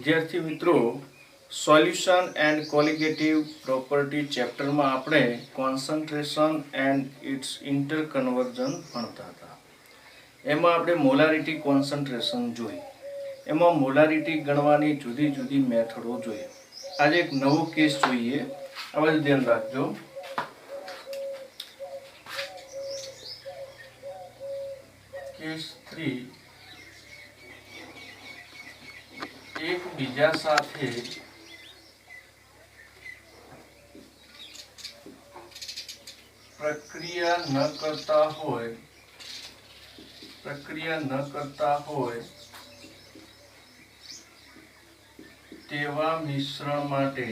વિદ્યાર્થી મિત્રો, solution and colligative property ચેપ્ટરમાં આપણે કોન્સન્ટ્રેશન એન્ડ ઇટ્સ ઇન્ટરકન્વર્ઝન ભણતા હતા. એમાં આપણે મોલારિટી કોન્સન્ટ્રેશન જોઈ. એમાં મોલારિટી ગણવાની જુદી જુદી મેથડો જોઈએ. આજે એક નવો કેસ જોઈએ, આ બધું ધ્યાન રાખજો. કેસ 3, એકબીજા સાથે પ્રક્રિયા ન કરતા હોય તેવા મિશ્રણ માટે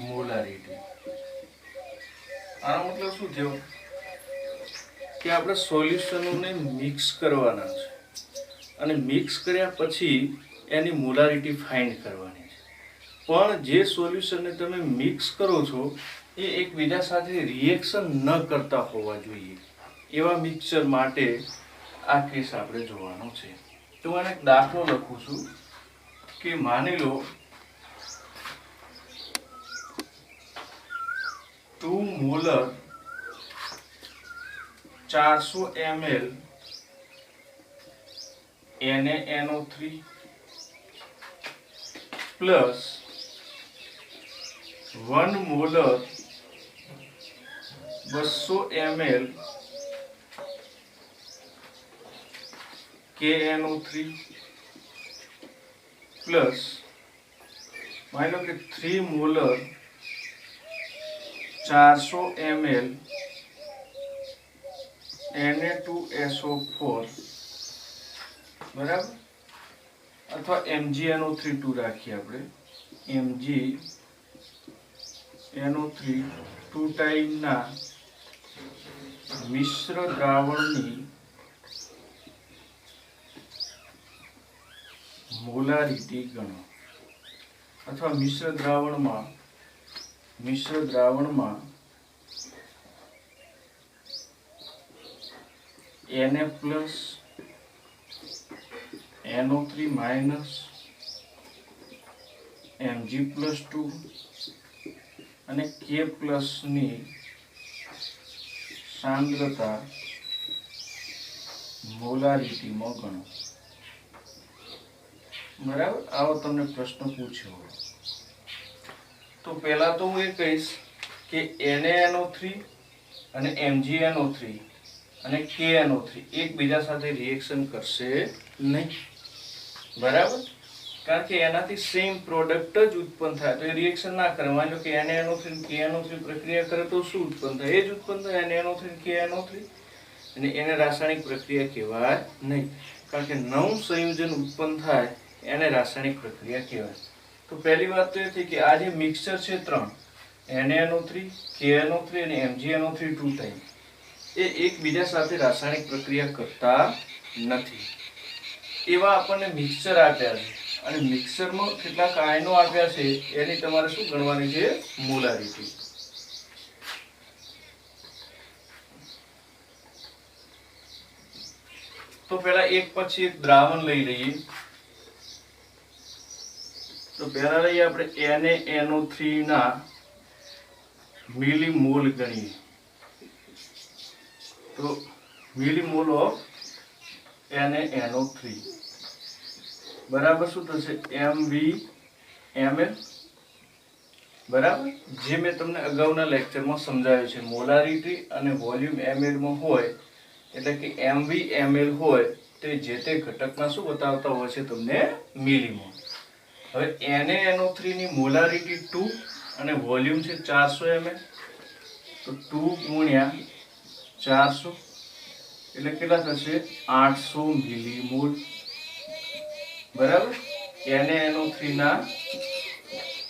મોલારિટી. આનો મતલબ શું થયો કે આપણે સોલ્યુશનોને મિક્સ કરવાના છે અને મિક્સ કર્યા પછી એની મોલારિટી ફાઇન્ડ કરવાની છે. પણ જે સોલ્યુશનને તમે મિક્સ કરો છો એ એકબીજા સાથે રિએક્શન ન કરતા હોવા જોઈએ. એવા મિક્સચર માટે આ કેસ આપણે જોવાનો છે. તો હું એક દાખલો લખું છું કે માની લો 2 molar 400 ml NaNO3 plus 1 molar 200 ml KNO3 plus માની લો કે 3 મોલર 400 ml Na2SO4 બરાબર, અથવા MgNO3 2 રાખીએ આપણે. MgNO3 2 ટાઈમના મિશ્ર દ્રાવણની મોલારિટી ગણો, અથવા મિશ્ર દ્રાવણમાં Na plus NO3 minus Mg plus 2 અને K પ્લસ ની સાંદ્રતા મોલારિટીમાં ગણો. બરાબર, આવો તમને પ્રશ્ન પૂછ્યો હોય તો પહેલા તો હું એ કહીશ કે NaNO3 અને MgNO3 અને KNO3 એકબીજા સાથે રિએક્શન કરશે નહીં. બરાબર, કારણ કે એનાથી સેમ પ્રોડક્ટ જ ઉત્પન્ન થાય તો એ રિએક્શન ના કરે. માની લો કે NaNO3 અને KNO3 પ્રક્રિયા કરે તો શું ઉત્પન્ન થાય? એ જ ઉત્પન્ન થાય, NaNO3 અને KNO3. અને એને રાસાયણિક પ્રક્રિયા કહેવાય નહીં, કારણ કે નવું સંયોજન ઉત્પન્ન થાય એને રાસાયણિક પ્રક્રિયા કહેવાય. તો પહેલી વાત તો એ થઈ કે આ જે મિક્સચર છે 3 NaNO3 KNO3 અને MgNO3 2 ટાઈમ એ એકબીજા સાથે રાસાયણિક પ્રક્રિયા કરતા નથી. એવા આપણને મિક્સચર આપ્યા છે અને મિક્સચરમાં કેટલાક આયનો આપ્યા છે એની તમારે શું ગણવાની છે? મોલારિટી. તો પહેલા એક પછી એક દ્રાવણ લઈ લઈએ. તો પહેલા લઈએ આપણે NaNO3 ના મિલીમોલ ગણીએ. તો મિલીમોલ ઓફ NaNO3 બરાબર શું થશે? ml. બરાબર, જે મેં તમને અગાઉના લેક્ચરમાં સમજાવ્યું છે. મોલારિટી અને વોલ્યુમ ml માં હોય એટલે કે ml હોય તે જે તે ઘટકના શું બતાવતા હોય છે તમને? મિલીમોલ. હવે NaNO3 ની મોલારિટી 2 અને વોલ્યુમ છે 400 ml. તો 2 ગુણ્યા 400 એટલે કેટલા થશે? 800 મિલીમોલ. બરાબર, NaNO3 ના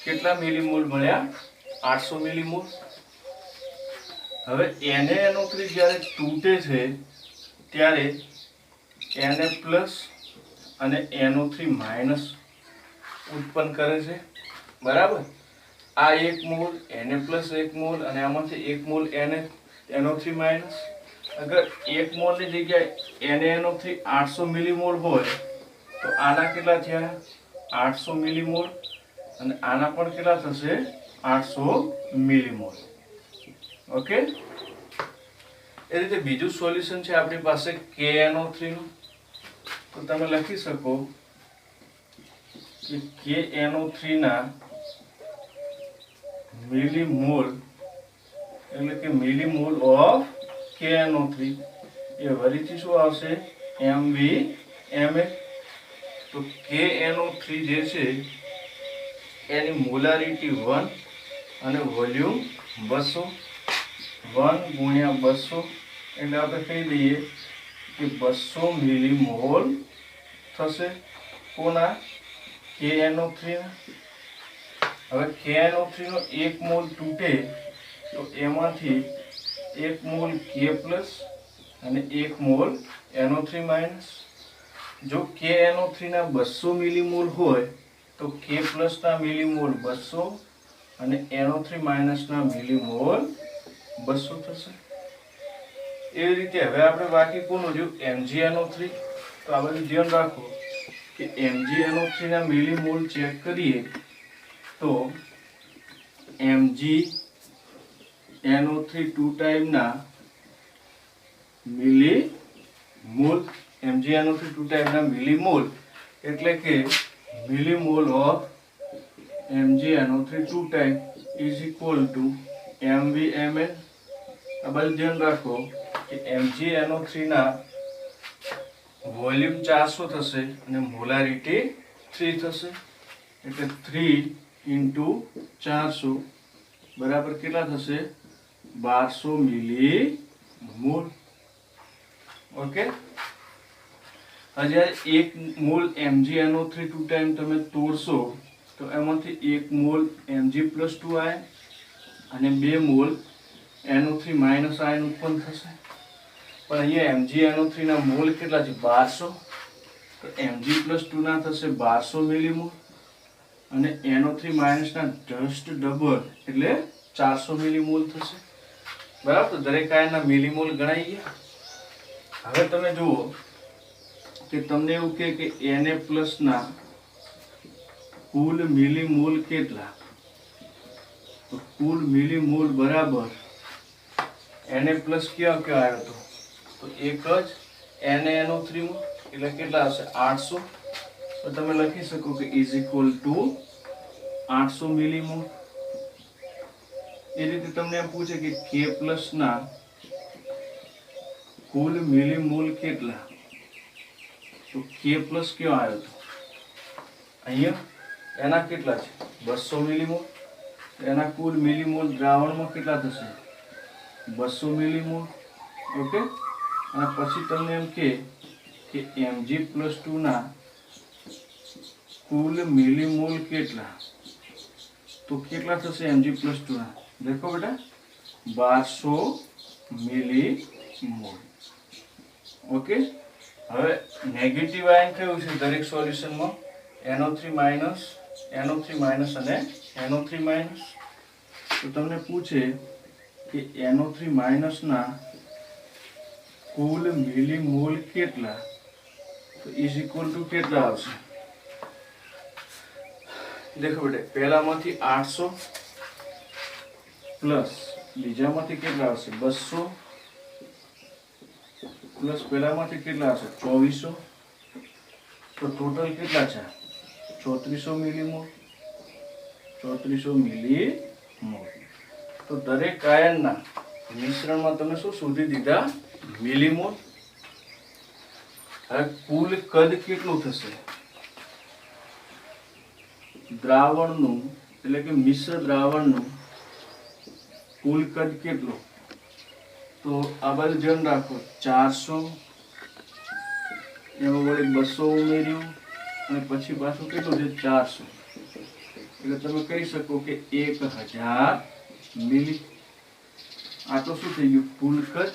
કેટલા મિલીમોલ મળ્યા? 800 મિલીમોલ. હવે NaNO3 જ્યારે તૂટે છે ત્યારે Na પ્લસ અને NO3 માઇનસ ઉત્પન્ન કરે છે. બરાબર, આ 1 મોલ Na પ્લસ 1 મોલ અને આમાંથી 1 મોલ NO3 માઇનસ અગર 1 મોલ ની જગ્યાએ NaNO3 800 મિલીમોલ હોય તો આના કેટલા થયા 800 મિલીમોલ અને આના પણ કેટલા થશે 800 મિલીમોલ. ઓકે, એ રીતે બીજું સોલ્યુશન છે આપણી પાસે KNO3 નું. તો તમે લખી શકો કે KNO3 ના મિલીમોલ એટલે કે મિલીમોલ ઓફ KNO3 એ ફરીથી શું આવશે MVML. તો KNO3 જે છે એની મોલારિટી 1 અને વોલ્યુમ 200. 1 ગુણ્યા 200 એટલે આપણે કહી દઈએ કે 200 મિલીમોલ થશે કોના KNO3 ના. હવે KNO3 નો 1 મોલ તૂટે તો એમાંથી 1 મોલ K પ્લસ અને 1 મોલ NO3 માઇનસ. જો KNO3 ના 200 મિલીમોલ હોય તો K પ્લસ ના મિલીમોલ 200 અને NO3 માઇનસ ના મિલીમોલ 200 થશે. એવી રીતે હવે આપણે બાકી કોનું જો MgNO3. તો આ બધું ધ્યાન રાખો કે MgNO3 ના મિલીમોલ ચેક કરીએ તો MgNO3 ટુ ટાઈમ ના મિલીમોલ MgNO3 ટુ ટાઈમ ના મિલીમોલ એટલે કે millimole of MgNO3 two time is equal to MVML. આ બધું ધ્યાન રાખો કે MgNO3 ના વોલ્યુમ 400 થશે અને મોલારિટી 3 થશે એટલે 3 into 400 બરાબર કેટલા થશે 1200 મિલીમોલ. ઓકે, જ્યારે 1 મોલ MgNO3 ટુ ટાઈમ તમે તોડશો તો એમાંથી 1 મોલ Mg+2 આયન અને 2 મોલ NO3 માઇનસ આયન ઉત્પન્ન થશે. પણ અહીંયા MgNO3 ના મોલ કેટલા છે 1200. તો Mg+2 ના થશે 1200 મિલીમોલ અને NO3 માઇનસ ના જસ્ટ ડબલ એટલે 400 મિલીમોલ થશે. બરાબર, દરેક આયનના મિલીમોલ ગણાઈ ગયા. હવે તમે જુઓ કે તમને એવું કહે કે Na+ ના કુલ મિલીમોલ કેટલા. તો કુલ મિલીમોલ બરાબર Na+ ક્યાં આવ્યો હતો તો એક જ NaNO3 માં એટલે કેટલા હશે 800. તો તમે લખી શકો કે ઇઝ ઇક્વલ ટુ 800 મિલીમોલ. એ રીતે તમને એમ પૂછે કે K+ ના કુલ મિલીમોલ કેટલા. તો K+ ક્યાં આવ્યો હતો અહીંયા એના કેટલા છે 200 મિલીમોલ. એના કુલ મિલીમોલ દ્રાવણમાં કેટલા થશે 200 મિલીમોલ. ઓકે, અને પછી તમને એમ કે Mg+2 ના કુલ મિલીમોલ કેટલા. તો કેટલા થશે Mg+2 ના દેખો બેટા 1200 મિલીમોલ. ઓકે, હવે નેગેટિવ આયન કયું છે દરેક સોલ્યુશનમાં NO3 માઇનસ અને NO3 માઇનસ. તો તમને પૂછે કે NO3 માઇનસ ના કુલ મિલીમોલ કેટલા. તો ઇઝ ઇક્વલ ટુ કેટલા આવશે દેખો બેટા પહેલામાંથી 800 પ્લસ બીજામાંથી કેટલા આવશે 200 પ્લસ પહેલામાંથી કેટલા આવશે 2400. તો ટોટલ કેટલા છે 3400 મિલીમોલ. 3400 મિલીમોલ. તો દરેક આયનના મિશ્રણમાં તમે શું શોધી દીધા મિલીમોલ. હવે કુલ કદ કેટલું થશે દ્રાવણનું એટલે કે મિશ્ર દ્રાવણનું કુલ કદ કેટલું. તો આ બાજુ ધ્યાન રાખો 400 એમાં વળી 200 ઉમેર્યું અને પછી પાછું કેટલું છે 400 એટલે તમે કહી શકો કે 1000 મિલી. આ તો શું થઈ ગયું કુલ કદ.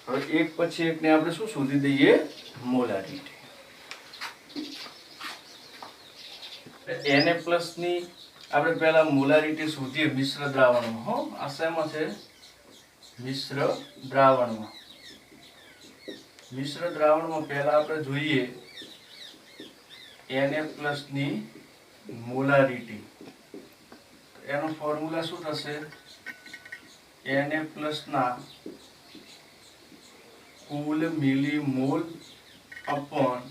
હવે એક પછી એકને આપણે શું શોધી દઈએ મોલારિટી. Na+ ની આપણે પહેલા મોલારિટી શોધીએ મિશ્ર દ્રાવણમાં. આ શેમાં છે મિશ્ર દ્રાવણમાં. મિશ્ર દ્રાવણમાં પહેલા આપણે જોઈએ Na+ ની મોલારિટી. એનો ફોર્મ્યુલા શું થશે? Na+ ના કુલ મિલીમોલ અપોન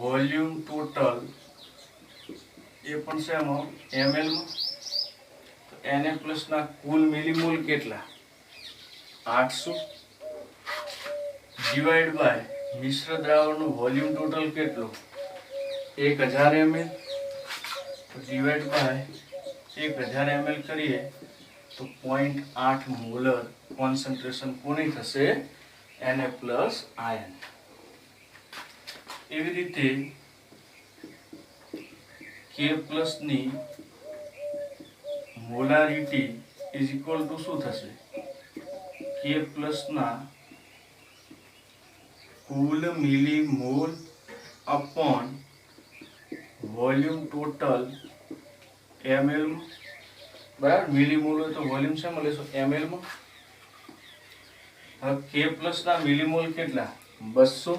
વોલ્યુમ ટોટલ, એ પણ શેમાં? ml માં. તો Na+ ના કુલ મિલીમોલ કેટલા? 800 ડિવાઈડ બાય મિશ્ર દ્રાવણનું વોલ્યુમ ટોટલ કેટલું? 1000 ml. તો ડિવાઈડ બાય 1000 ml કરીએ તો 0.8 મોલર કોન્સન્ટ્રેશન કોની થશે? Na+ ion. એવી રીતે K+ ની મોલારિટી ઇઝ ઇક્વલ ટુ શું થશે? K+ ના કુલ મિલીમોલ અપોન વોલ્યુમ ટોટલ ml માં. બરાબર, મિલીમોલ હોય તો વોલ્યુમ શેમાં લેશો? ml માં. હવે K+ ના મિલીમોલ કેટલા? 200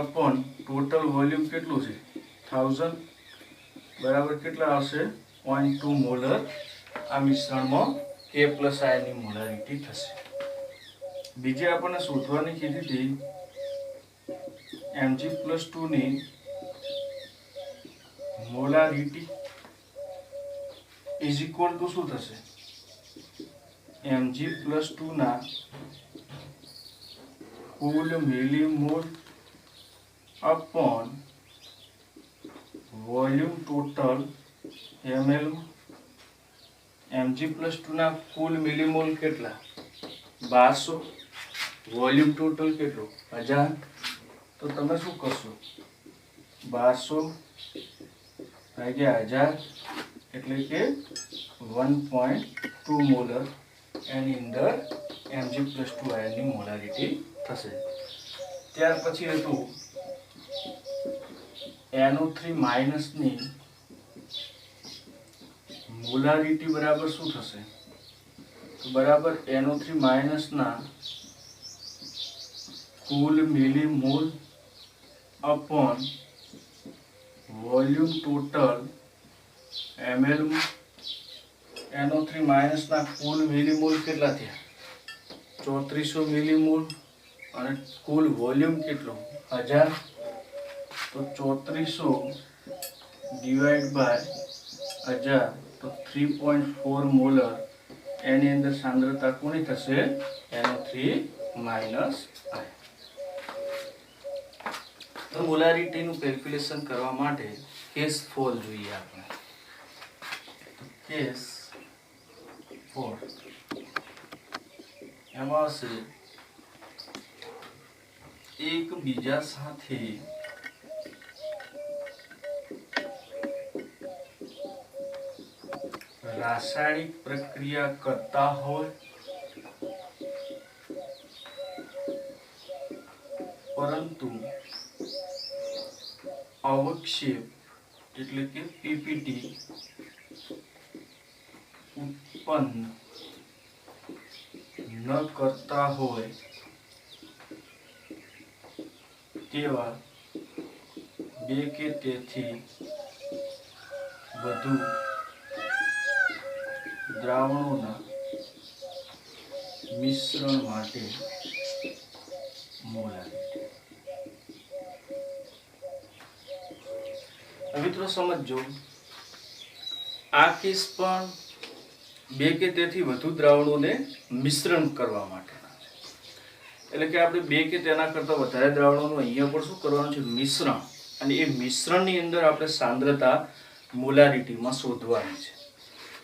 અપોન ટોટલ વોલ્યુમ કેટલું છે? 1000 બરાબર કેટલા આવશે? 0.2 મોલર આ મિશ્રણમાં K+ આયનની મોલારિટી થશે. બીજી આપણને શોધવાની કીધી હતી Mg+2 ની મોલારિટી ઇઝ ઇક્વલ ટુ શું થશે? Mg+2 ના કુલ મિલીમોલ અપોન વોલ્યુમ ટોટલ ml માં. Mg+2 ના કુલ મિલીમોલ કેટલા? 1200. વોલ્યુમ ટોટલ કેટલું? 1000. તો તમે શું કરશો? 1200 ભાગ્યા 1000 એટલે કે 1.2 મોલર એની અંદર Mg+2 આયનની મોલારિટી થશે. ત્યાર પછી હતું NO3- ની મોલારિટી બરાબર શું થશે? તો બરાબર NO3- ના કુલ મિલીમોલ અપોન વોલ્યુમ ટોટલ ml માં. NO3- ના કુલ મિલીમોલ કેટલા થયા? 3400 મિલીમોલ. અને કુલ વોલ્યુમ કેટલો? 1000. તો 3400 ડિવાઈડ બાય 1000 તો 3.4 મોલર એની અંદર સાંદ્રતા કોની થશે? NO3- ion. તો મોલારિટીનું કેલ્ક્યુલેશન કરવા માટે કેસ 4 જોઈએ આપણે. તો કેસ 4 એમાં હશે એકબીજા સાથે રાસાયણિક પ્રક્રિયા કરતા હોય પરંતુ અવક્ષેપ એટલે કે પીપીટી ઉત્પન્ન ન કરતા હોય તેવા 2 કે તેથી વધુ દ્રાવણોના મિશ્રણ માટે મોલારિટી. મિત્રો સમજો, આ કેસ પણ 2 કે તેથી વધુ દ્રાવણોને મિશ્રણ કરવા માટેના છે. એટલે કે આપણે 2 કે તેના કરતા વધારે દ્રાવણોનું અહીંયા પણ શું કરવાનું છે? મિશ્રણ. અને એ મિશ્રણની અંદર આપણે સાંદ્રતા મોલારિટીમાં શોધવાની છે.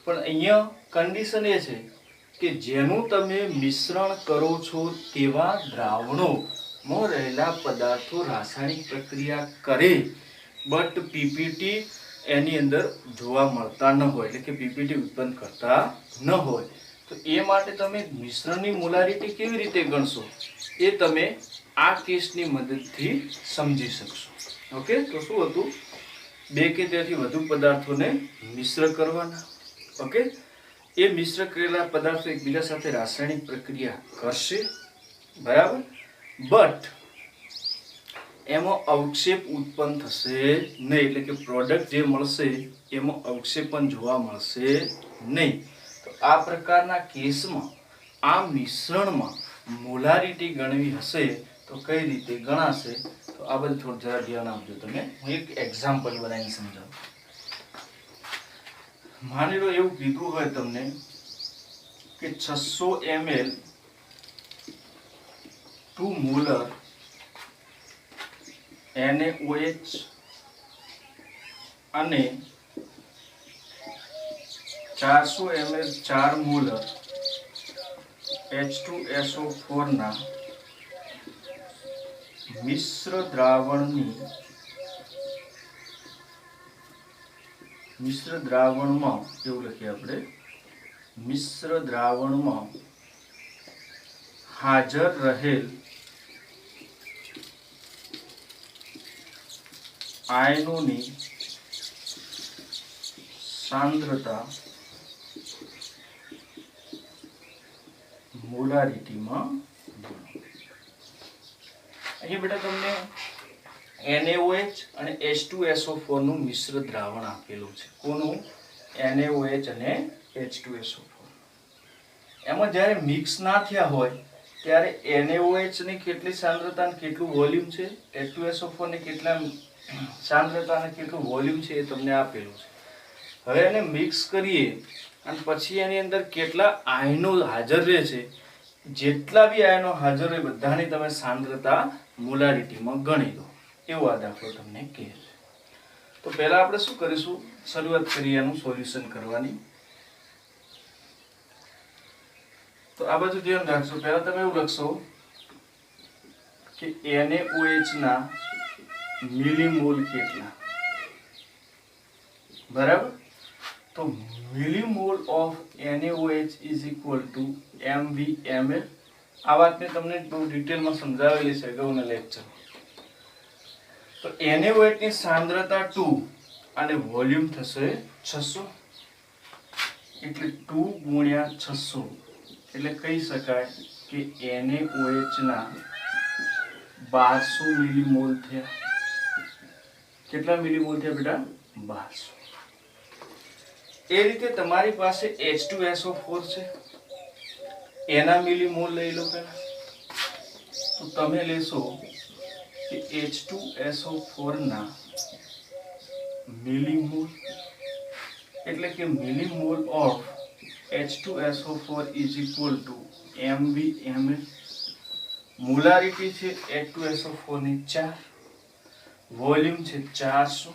પણ અહીંયા કન્ડિશન એ છે કે જેનું તમે મિશ્રણ કરો છો તેવા દ્રાવણોમાં રહેલા પદાર્થો રાસાયણિક પ્રક્રિયા કરે બટ પીપીટી એની અંદર જોવા મળતા ન હોય, એટલે કે પીપીટી ઉત્પન્ન કરતા ન હોય, તો એ માટે તમે મિશ્રણની મોલારિટી કેવી રીતે ગણશો એ તમે આ કેસની મદદથી સમજી શકશો. ઓકે, તો શું હતું? 2 કે તેથી વધુ પદાર્થોને મિશ્ર કરવાના. ઓકે, એ મિશ્ર કરેલા પદાર્થો એકબીજા સાથે રાસાયણિક પ્રક્રિયા કરશે બરાબર. બટ એમાં અવક્ષેપ ઉત્પન્ન થશે નહીં, એટલે કે પ્રોડક્ટ જે મળશે એમાં અવક્ષેપન જોવા મળશે નહીં. તો આ પ્રકારના કેસમાં આ મિશ્રણમાં મોલારિટી ગણવી હશે તો કઈ રીતે ગણાશે, તો આ બધું થોડું જરા ધ્યાન આપજો તમે. હું એક એક્ઝામ્પલ બનાવીને સમજાવું. માની લો એવું કીધું હોય તમને કે 600 ml 2 મોલર NaOH અને 400 ml 4 મોલર H2SO4 ના મિશ્ર દ્રાવણમાં એવું લખીએ આપણે, મિશ્ર દ્રાવણમાં હાજર રહેલ આયનોની સાંદ્રતા મોલારિટીમાં ગણો. અહીં બેટા તમને NaOH અને H2SO4 નું મિશ્ર દ્રાવણ આપેલું છે. કોનું? NaOH અને H2SO4. એમાં જ્યારે મિક્સ ના થયા હોય ત્યારે NaOH ની કેટલી સાંદ્રતા અને કેટલું વોલ્યુમ છે, H2SO4 ની કેટલા સાંદ્રતા અને કેટલું વોલ્યુમ છે એ તમને આપેલું છે. હવે એને મિક્સ કરીએ અને પછી એની અંદર કેટલા આયનો હાજર રહે છે, જેટલા બી આયનો હાજર હોય બધાની તમે સાંદ્રતા મોલારિટીમાં ગણી લો. એવો આ દાખલો તમને કહે છે. તો પહેલા આપણે શું કરીશું, શરૂઆત કરીએ એનું સોલ્યુશન કરવાની. તો આ બધું ધ્યાન રાખશો. પહેલા તમે એવું લખશો કે NaOH ના મિલીમોલ કેટલા, બરાબર. તો millimole of NaOH is equal to MV/ml. આ વાતને તમને બહુ ડિટેલમાં સમજાવેલી છે અગાઉના લેક્ચર. તો NaOH ની સાંદ્રતા 2 અને વોલ્યુમ થશે 600, એટલે 2 ગુણ્યા 600 એટલે કહી શકાય કે NaOH ના 1200 મિલીમોલ થયા. કેટલા મિલીમોલ થયા બેટા? 1200. એ રીતે તમારી પાસે H2SO4 છે, એના મિલીમોલ લઈ લો પહેલા. તો તમે લેશો કે H2SO4 ના મિલીમોલ, એટલે કે millimole of H2SO4 is equal to MV/ml. Molarity છે H2SO4 ની 4, વોલ્યુમ છે 400,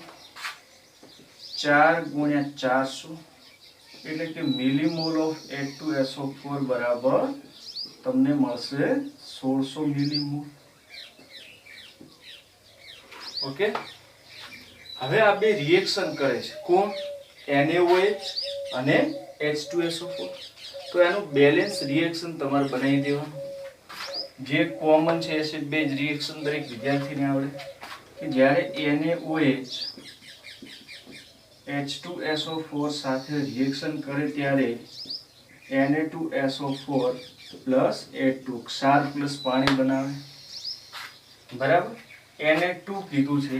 4 ગુણ્યા 400 એટલે કે મિલીમોલ ઓફ H2SO4 બરાબર તમને મળશે 1600 મિલીમોલ. ઓકે. હવે આ બે રિએક્શન કરે છે. કોણ? NaOH અને H2SO4. તો એનું બેલેન્સ રિએક્શન તમારે બનાવી દેવાનું. જે કોમન છે એસિડ બેઝ રિએક્શન દરેક વિદ્યાર્થીને આવડે કે જ્યારે NaOH H2SO4 સાથે રિએક્શન કરે ત્યારે Na2SO4 પ્લસ H2 ક્ષાર પ્લસ પાણી બનાવે, બરાબર. Na2 કીધું છે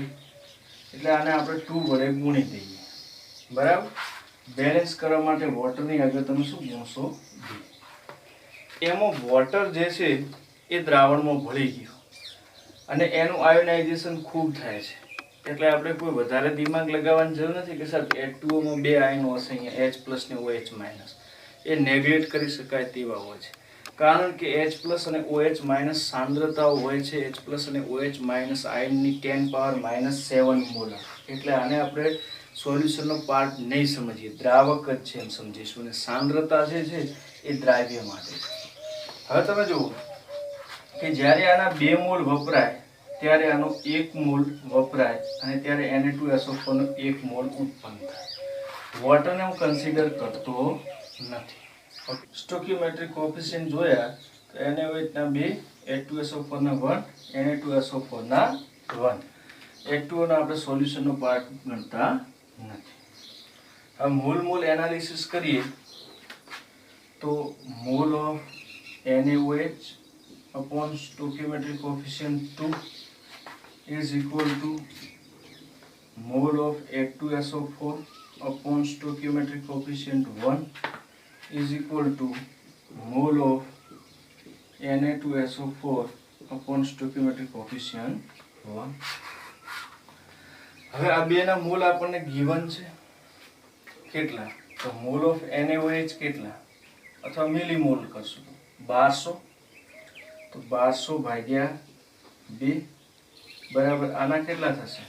એટલે આને આપણે 2 વડે ગુણી દઈએ, બરાબર. બેલેન્સ કરવા માટે વોટરની આગળ તમે શું ગણશો? એમાં વોટર જે છે એ દ્રાવણમાં ભળી ગયું અને એનું આયોનાઇઝેશન ખૂબ થાય છે, એટલે આપણે કોઈ વધારે દિમાગ લગાવવાની જરૂર નથી કે સાહેબ H2O માં 2 આયનો હશે, અહીંયા H+ ને OH-. એ નેગ્લેક્ટ કરી શકાય તેવા હોય છે, કારણ કે H+ અને OH- સાંદ્રતાઓ હોય છે H+ અને OH- આયનની 10⁻⁻7 મોલર. એટલે આને આપણે સોલ્યુશનનો પાર્ટ નહીં સમજીએ, દ્રાવક જ છે એમ સમજીશું, અને સાંદ્રતા જે છે એ દ્રાવ્ય માટે છે. હવે તમે જુઓ કે જ્યારે આના 2 મોલ વપરાય ત્યારે આનો 1 મોલ વપરાય અને ત્યારે Na2SO4 નો 1 મોલ ઉત્પન્ન થાય. વોટરને હું કન્સિડર કરતો નથી. સ્ટોઇકિયોમેટ્રિક કોએફિશિયન્ટ જોયા તો NaOH ના 2, H2SO4 ના 1, Na2SO4 ના 1. H2O ના આપણે સોલ્યુશનનો પાર્ટ ગણતા નથી. હવે મોલ એનાલિસિસ કરીએ તો mall of NaOH upon stoichiometric coefficient 2 is equal to mole of H2SO4 upon stoichiometric coefficient 1 is equal to mole of Na2SO4 upon stoichiometric coefficient 1. હવે આ બેના મોલ આપણને given છે કેટલા? તો મોલ ઓફ NaOH કેટલા? અથવા મિલીમોલ કરશું 1200, તો 1200 ભાગ્યા 2 બરાબર આના કેટલા થશે?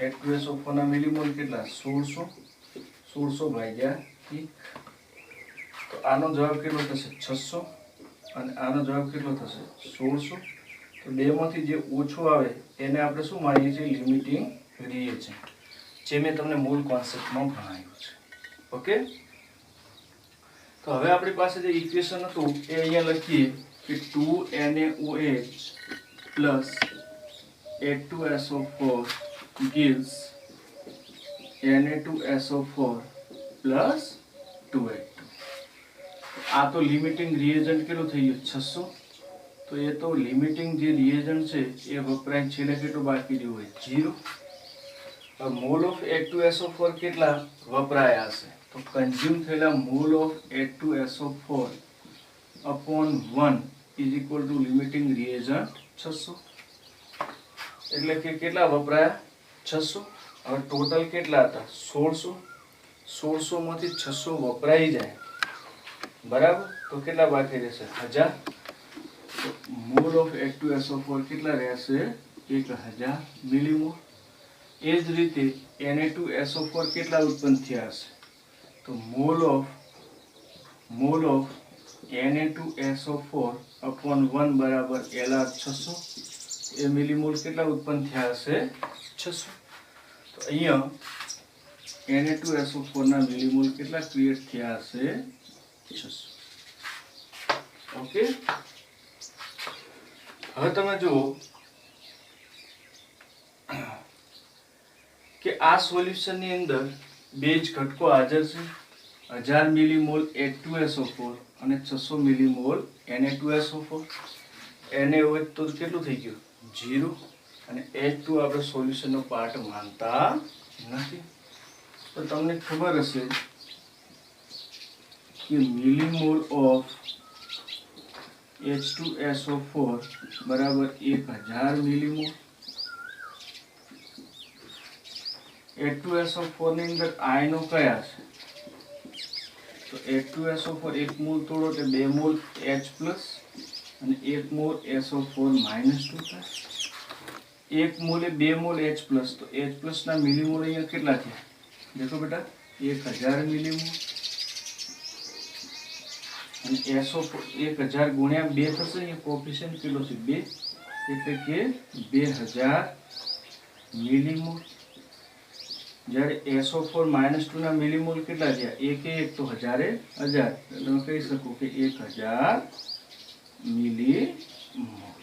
H2SO4 ના મિલીમોલ કેટલા? 1600 ભાગ્યા 1, તો આનો જવાબ કેટલો થશે? 600 અને આનો જવાબ કેટલો થશે? 1600. તો બેમાંથી જે ઓછો આવે એને આપણે શું માનીએ છીએ? લિમિટિંગ રિએજન્ટ, જે મેં તમને મૂળ કોન્સેપ્ટમાં ભણાવ્યું છે. ઓકે, તો હવે આપણી પાસે જે ઇક્વેશન હતું એ અહીંયા લખીએ કે 2NaOH plus H2SO4 gives Na2SO4 plus 2H2. આ તો લિમિટિંગ રિએજન્ટ કેટલું થઈ ગયું? 600. તો એ તો લિમિટિંગ જે રિએજન્ટ છે એ વપરાય છેલ્લે કેટલું બાકી રહ્યું હોય? 0. મોલ ઓફ H2SO4 કેટલા વપરાયા હશે? તો કન્ઝ્યુમ થયેલા mall of H2SO4 upon 1 is equal to limiting reagent 600. એટલે કે કેટલા વપરાયા? 600. હવે ટોટલ કેટલા હતા? 1600. 1600 માંથી 600 વપરાઈ જાય બરાબર, તો કેટલા બાકી રહેશે? 1000. તો મોલ ઓફ H2SO4 કેટલા રહેશે? 1000 મિલીમોલ. એ જ રીતે Na2SO4 કેટલા ઉત્પન્ન થયા હશે? તો મોલ ઓફ Na2SO4 upon 1 બરાબર Lr 600. એ મિલીમોલ કેટલા ઉત્પન્ન થયા હશે? 600. તો અહીંયા Na2SO4 ના મિલીમોલ કેટલા ક્રિએટ થયા હશે? 600. ઓકે, હવે તમે જુઓ કે આ સોલ્યુશન ની અંદર બે જ ઘટકો હાજર છે. 1000 મિલીમોલ H2SO4 અને 600 મિલીમોલ Na2SO4. NaOH તો કેટલું થઈ ગયું? 0. અને H2 આપણે સોલ્યુશનનો પાર્ટ માનતા નથી. તો તમને ખબર હશે કે મિલીમોલ ઓફ H2SO4 બરાબર 1000 મિલીમોલ. H2SO4 ની અંદર આયનો કયા છે? તો H2SO4 એક મોલ તોડો એટલે 2 મોલ H પ્લસ અને 1 મોલ SO4 માઇનસ 2 થાય. 1 મોલે 2 મોલ H પ્લસ, તો H પ્લસ ના મિલીમોલ અહીંયા કેટલા થયા? દેખો બેટા 1000 મિલીમોલ અને SO4 1000 ગુણ્યા 2 થશે. અહીંયા કોએફિશિયન્ટ કેટલો છે? 2, એટલે કે 2000 મિલીમોલ. જ્યારે SO4 -2 ના મિલીમોલ કેટલા થયા? 1 તો 1000 તમે કહી શકો કે 1000 મિલીમોલ.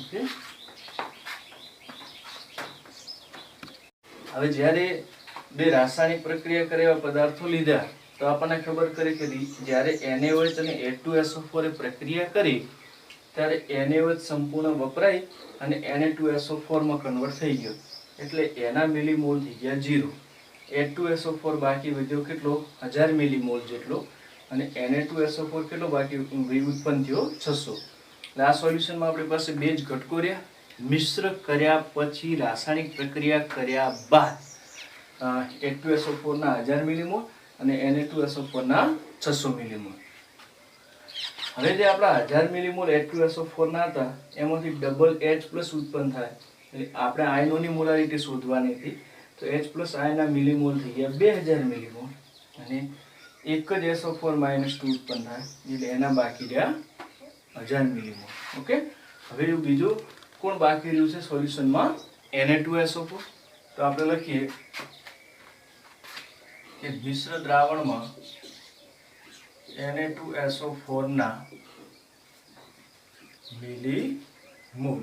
ઓકે, હવે જ્યારે બે રાસાયણિક પ્રક્રિયા કર્યા પદાર્થો લીધા તો આપણને ખબર કરી કે જ્યારે NaOH અને H2SO4 એ પ્રક્રિયા કરી ત્યારે NaOH સંપૂર્ણ વપરાય અને Na2SO4 માં કન્વર્ટ થઈ ગયો, એટલે એના મિલીમોલ થઈ ગયા 0. H2SO4 બાકી વધ્યો કેટલો? 1000 મિલીમોલ જેટલો. અને Na2SO4 કેટલો બાકી ઉત્પન્ન થયો? 600. એટલે આ સોલ્યુશનમાં આપણી પાસે બે જ ઘટકો રહ્યા. મિશ્ર કર્યા પછી રાસાયણિક પ્રક્રિયા કર્યા બાદ H2SO4 ના 1000 મિલીમોલ અને Na2SO4 ના 600 મિલીમોલ. હવે જે આપણા 1000 મિલીમોલ H2SO4 ના હતા એમાંથી ડબલ H પ્લસ ઉત્પન્ન થાય. એટલે આપણે આયનોની મોલારિટી શોધવાની હતી. તો H પ્લસ આયનના મિલીમોલ થઈ ગયા 2000 મિલીમોલ અને એક જ SO4 -2 ઉત્પન્ન થાય, એટલે એના બાકી રહ્યા 1000 મિલીમોલ. ઓકે, હવે બીજું કોણ બાકી રહ્યું છે સોલ્યુશનમાં? Na2SO4. તો આપણે લખીએ કે મિશ્ર દ્રાવણમાં Na2SO4 ના મિલીમોલ,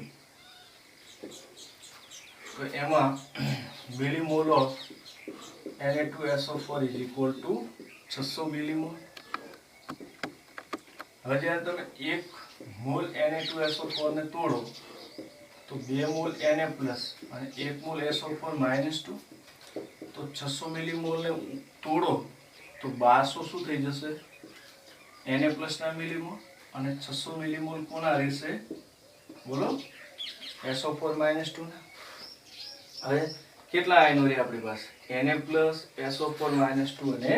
તો એમાં millimole of Na2SO4 is equal to 600 millimole. હવે જ્યારે તમે એક મોલ Na2SO4 ને તોડો તો 2 મોલ Na પ્લસ અને 1 મોલ SO4 -2 તો 600 મિલીમોલ ને તોડો તો 1200 શું થઈ જશે Na પ્લસ ના મિલીમોલ અને 600 મિલીમોલ કોના રહેશે બોલો SO4 -2 ના હવે કેટલા આયનો રહે આપણી પાસે Na પ્લસ SO4 -2 અને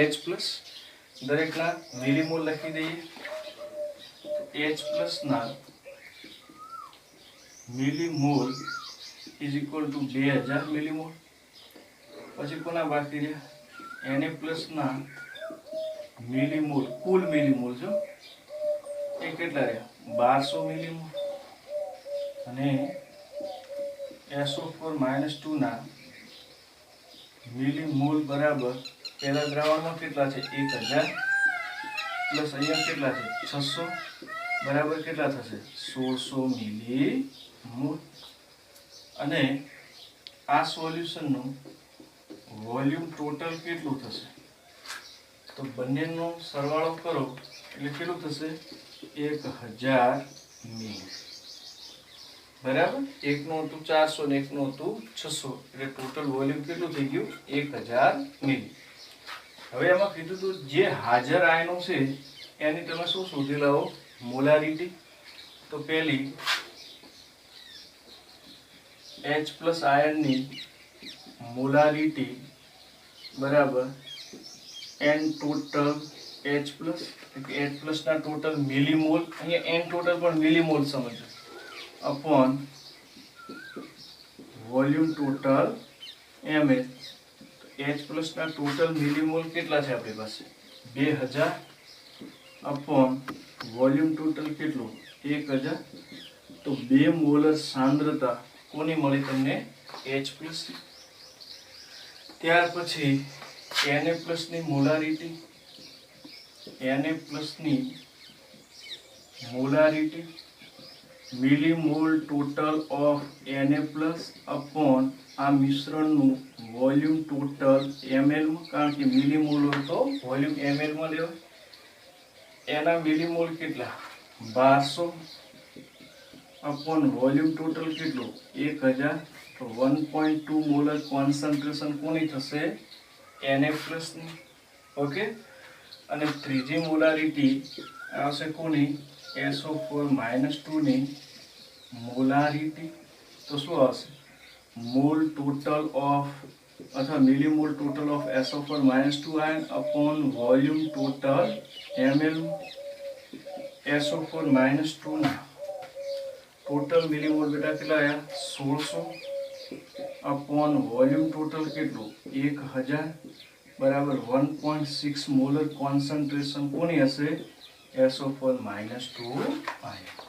H પ્લસ દરેકના મિલીમોલ લખી દઈએ H પ્લસ ના મિલીમોલ ઇઝ ઇક્વલ ટુ 2000 મિલીમોલ પછી કોના બાકી રહ્યા Na પ્લસ ના મિલીમોલ કુલ મિલીમોલ જો એ કેટલા રહ્યા 1200 મિલીમોલ અને SO4 -2 ના મિલીમોલ બરાબર પહેલા દ્રાવણમાં કેટલા છે 1000 પ્લસ અહીંયા કેટલા છે 600 બરાબર કેટલા થશે 1600 મિલીમોલ અને આ સોલ્યુશનનું વોલ્યુમ ટોટલ કેટલું થશે તો બંનેનો સરવાળો કરો એટલે કેટલું થશે 1000 મિલી બરાબર એકનું હતું 400 ને એકનું હતું 600 એટલે ટોટલ વોલ્યુમ કેટલું થઈ ગયું 1000 મિલી હવે એમાં કીધું હતું જે હાજર આયનો છે એની તમે શું શોધી લાવો મોલારિટી તો પહેલી H પ્લસ આયનની મોલારિટી બરાબર n total H plus H plus ના ટોટલ મિલીમોલ અહીંયા n ટોટલ પણ મિલીમોલ સમજો upon volume total mh H plus ना टोटल मिलीमोल કેટલા છે આપણી પાસે 2000 अपॉन वॉल्यूम टोटल કેટલું 1000 તો 2 મોલર સાંદ્રતા કોની મળી તમને H પ્લસ ત્યાર પછી Na પ્લસ ની મોલારિટી Na પ્લસ ની molarity millimole total of Na plus upon આ મિશ્રણનું વોલ્યુમ ટોટલ ml માં કારણ કે મિલીમોલ હોય તો વોલ્યુમ ml માં લેવાય એના મિલીમોલ કેટલા 1200 अपॉन વોલ્યુમ ટોટલ કેટલું 1000 તો 1.2 મોલર કોન્સન્ટ્રેશન કોની થશે Na પ્લસ ની ઓકે અને ત્રીજી મોલારિટી આવશે કોની SO4 -2 ની મોલારિટી તો શું આવશે મોલ ટોટલ ઓફ અથવા millimole total of SO4 -2 ion upon volume total ml SO4 -2 ના ટોટલ મિલીમોલ બેટા કેટલા આયા 1600 अपॉन વોલ્યુમ ટોટલ કેટલું 1000 બરાબર 1.6 મોલર કોન્સન્ટ્રેશન કોની હશે SO4 -2 આયન